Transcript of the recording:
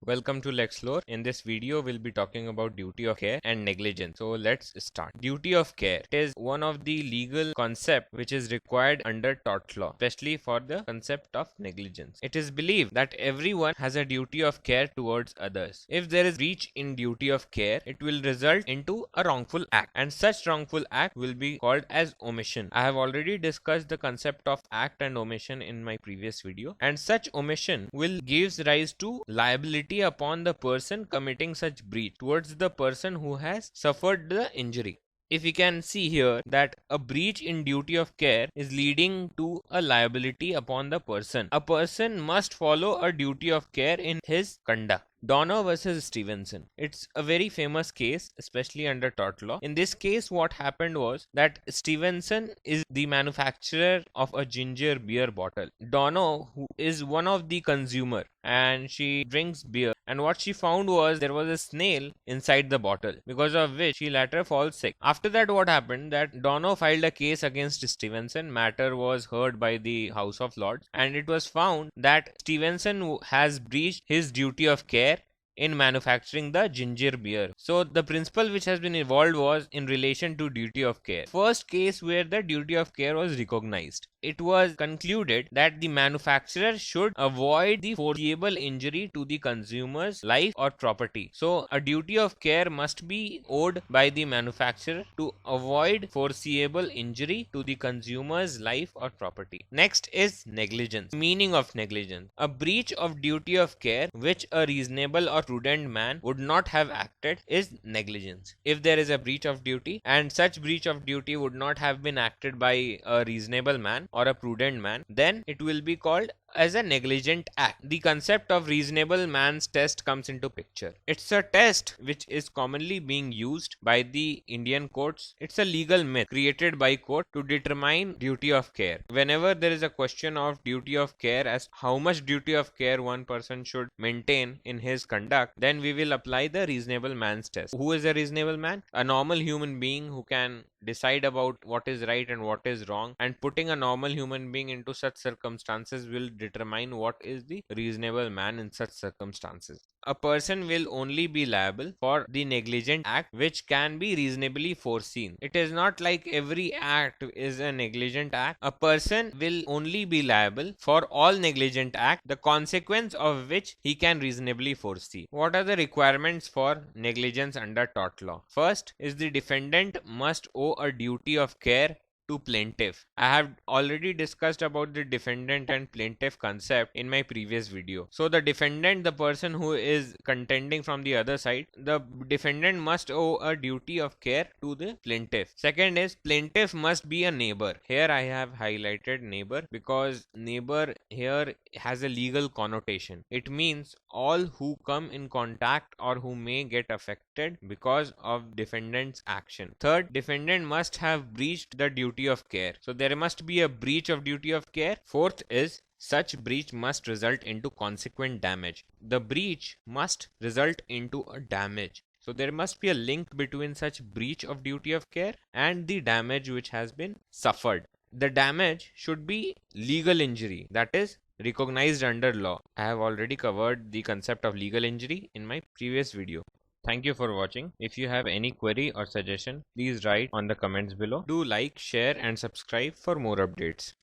Welcome to Lexplore. In this video, we'll be talking about duty of care and negligence. So let's start. Duty of care is one of the legal concept which is required under tort law, especially for the concept of negligence. It is believed that everyone has a duty of care towards others. If there is breach in duty of care, it will result into a wrongful act, and such wrongful act will be called as omission. I have already discussed the concept of act and omission in my previous video, and such omission will gives rise to liability upon the person committing such breach towards the person who has suffered the injury. If we can see here that a breach in duty of care is leading to a liability upon the person. A person must follow a duty of care in his conduct. Donoghue versus Stevenson. It's a very famous case, especially under tort law. In this case, what happened was that Stevenson is the manufacturer of a ginger beer bottle. Donoghue, who is one of the consumer, and she drinks beer, and what she found was there was a snail inside the bottle, because of which she later falls sick. After that, what happened that Donoghue filed a case against Stevenson. Matter was heard by the House of Lords, and it was found that Stevenson has breached his duty of care in manufacturing the ginger beer. So the principle which has been evolved was in relation to duty of care. First case where the duty of care was recognized. It was concluded that the manufacturer should avoid the foreseeable injury to the consumer's life or property. So a duty of care must be owed by the manufacturer to avoid foreseeable injury to the consumer's life or property. Next is negligence. Meaning of negligence: a breach of duty of care which a reasonable or prudent man would not have acted is negligence. If there is a breach of duty and such breach of duty would not have been acted by a reasonable man or a prudent man, then it will be called as a negligent act. The concept of reasonable man's test comes into picture. It's a test which is commonly being used by the Indian courts. It's a legal myth created by court to determine duty of care. Whenever there is a question of duty of care, as how much duty of care one person should maintain in his conduct, then we will apply the reasonable man's test. Who is a reasonable man? A normal human being who can decide about what is right and what is wrong, and putting a normal human being into such circumstances will determine what is the reasonable man in such circumstances. A person will only be liable for the negligent act which can be reasonably foreseen. It is not like every act is a negligent act. A person will only be liable for all negligent act, the consequence of which he can reasonably foresee. What are the requirements for negligence under tort law? First is the defendant must owe a duty of care to plaintiff. I have already discussed about the defendant and plaintiff concept in my previous video. So the defendant, the person who is contending from the other side, the defendant must owe a duty of care to the plaintiff. Second is plaintiff must be a neighbor. Here I have highlighted neighbor because neighbor here has a legal connotation. It means all who come in contact or who may get affected because of defendant's action. Third, defendant must have breached the duty of care. So there must be a breach of duty of care. Fourth is such breach must result into consequent damage. The breach must result into a damage. So there must be a link between such breach of duty of care and the damage which has been suffered. The damage should be legal injury, that is recognized under law. I have already covered the concept of legal injury in my previous video. Thank you for watching. If you have any query or suggestion, please write on the comments below. Do like, share and subscribe for more updates.